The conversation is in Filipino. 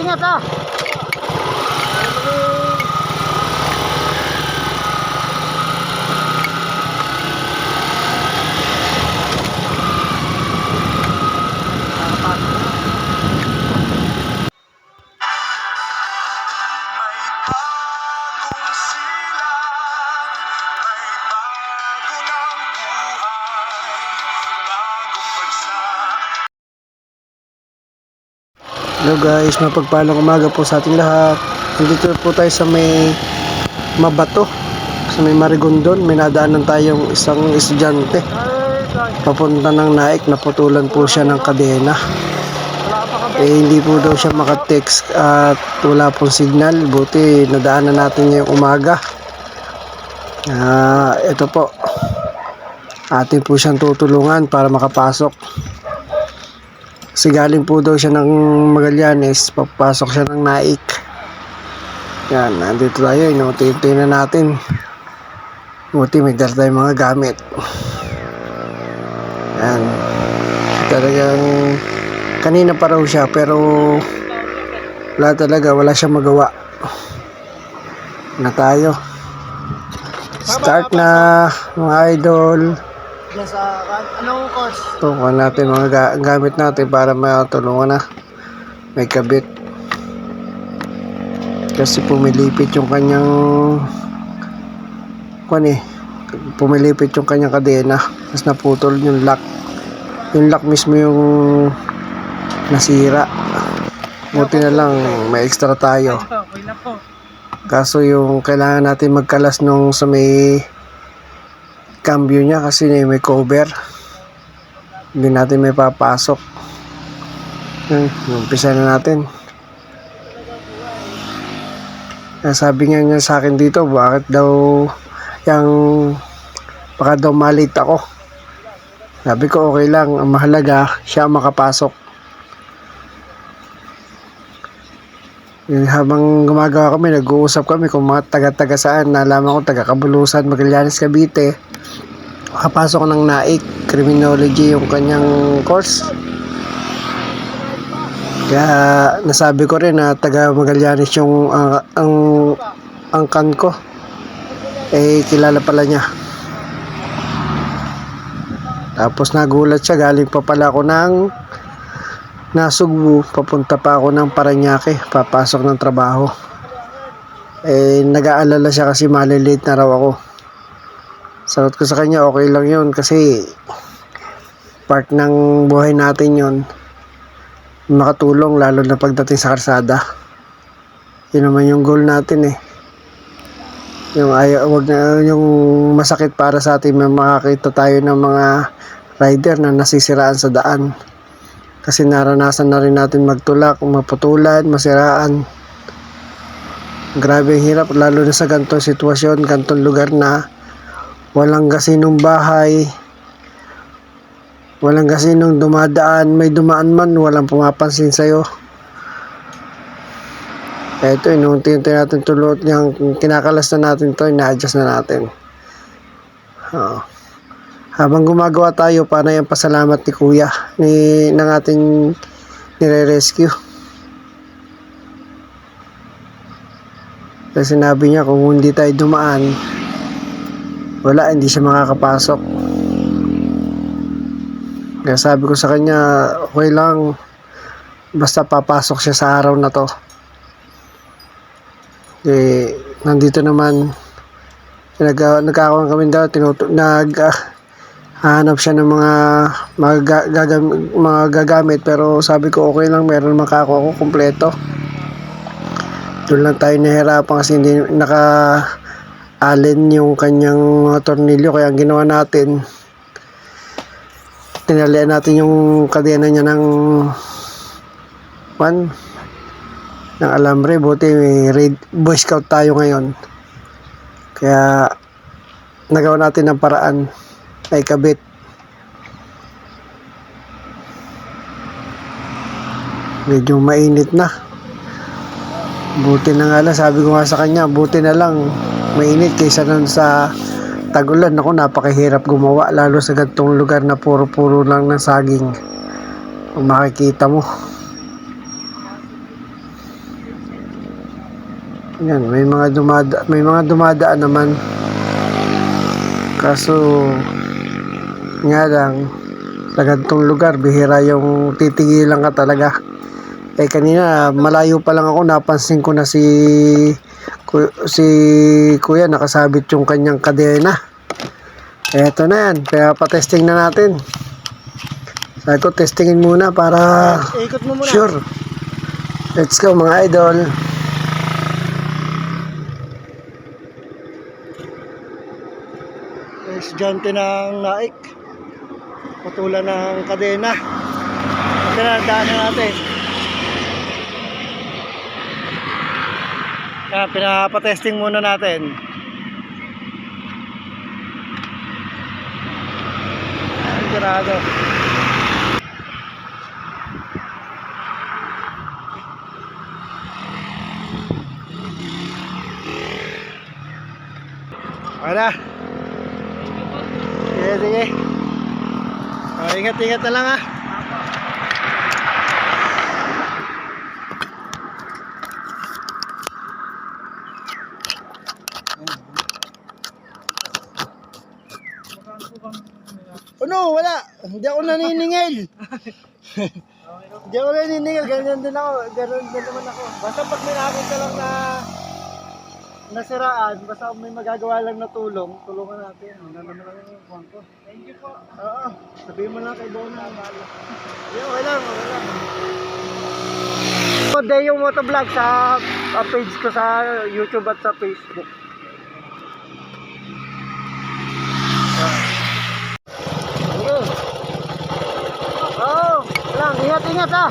ingat ha. Hello guys, mapagpalang umaga po sa ating lahat. Nandito po tayo sa may Mabato, sa may Marigondon. May nadaanan tayong isang estudyante papunta ng Naik. Naputulan po siya ng kadena. Hindi po daw siya makatext at wala pong signal. Buti nadaanan natin ngayong umaga. Ito po, atin po siyang tutulungan para makapasok. Kasi galing po daw siya ng Magallanes, papasok siya ng Naik. Yan, nandito tayo, inuti-uti na natin. Buti may dala tayong mga gamit. Yan. Talagang kanina pa raw siya pero wala siyang magawa. Na tayo. Start na mga idol. Anong course? Tukuhan natin mga gamit natin para matulungan na. May kabit. Kasi pumilipit yung kanyang pumilipit yung kanyang kadena. Tapos naputol yung lock. Yung lock mismo yung nasira. Buti na lang may extra tayo. Kaso yung kailangan natin magkalas nung sa may cambio niya kasi may cover. Hindi natin may papasok. Umpisa na natin. Sabi niya sa akin dito, bakit daw baka daw malate ako. Sabi ko okay lang, ang mahalaga siya makapasok. Habang gumagawa kami, nag-uusap kami kung mga taga-taga saan. Nalaman ko taga Cabulusan, Magallanes, Cavite. Makapasok ng Naik, criminology yung kanyang course. Kaya nasabi ko rin na taga Magallanes yung angkan ko. Kilala pala niya. Tapos nagulat siya, galing pa pala ako ng Nasugbu, papunta pa ako ng Paranaque, papasok ng trabaho. Nag-aalala siya kasi malilate na raw ako. Sagot ko sa kanya, okay lang yun kasi part ng buhay natin yun. Makatulong lalo na pagdating sa kalsada. Yun naman yung goal natin wag na yung masakit para sa atin na makakita tayo ng mga rider na nasisiraan sa daan. Kasi naranasan na rin natin magtulak, maputulan, masiraan. Grabe ang hirap lalo na sa ganitong sitwasyon, ganitong lugar na walang gasinong bahay, walang gasinong dumadaan, may dumaan man, walang pumapansin sa'yo. Ito, inuunti-unti natin tulot, yung kinakalas na natin to, ina-adjust na natin. Habang gumagawa tayo, para yung pasalamat ni Kuya, ng ating nire-rescue. Kasi sinabi niya, kung hindi tayo dumaan, hindi siya makakapasok. Kaya sabi ko sa kanya, okay lang, basta papasok siya sa araw na to. Nandito naman, nagkakaroon kami daw, hanap siya ng mga gagamit, pero sabi ko okay lang, meron makako ako kompleto. Doon lang tayo nahirapan kasi hindi naka-allen yung kanyang mga tornilyo, kaya ang ginawa natin, tinalian natin yung kadena niya ng alambre. Buti may Boy Scout tayo ngayon, kaya nagawa natin ng paraan ay kabit. Medyo mainit na. Buti na nga lang, sabi ko nga sa kanya, buti na lang mainit kaysa nun sa tag-ulan. Ako, napakahirap gumawa lalo sa ganitong lugar na puro-puro lang ng saging. Kung makikita mo, Yan, may mga dumadaan naman. Kaso nga lang sa ganitong lugar bihira yung titigilan ka talaga. Kanina malayo pa lang ako, napansin ko na si kuya nakasabit yung kanyang kadena. Eto na yan, kaya pa-testing na natin. Sabi ko testingin muna para Ikot mo muna. sure. Let's go mga idol. Estudyante ng naik. Putulan ng kadena. Ito na, daanan natin. Kaya pinapatesting muna natin. Sigurado. Okay na. Sige, sige. Ingat-ingat na lang ha. Ano? Wala. Hindi ako naniningil. Hindi ako naniningil. Ganyan din ako. Ganyan din naman ako. Basta pag may nakakita lang na nasiraan, basta may magagawa lang na tulungan natin. Ano naman lang yung kuhan ko. Thank you po. Oo. Sabihin mo lang kay Bona. Okay lang, okay lang. Deo Motovlog sa page ko sa YouTube at sa Facebook. Oo. Lang, ingat-ingat ha.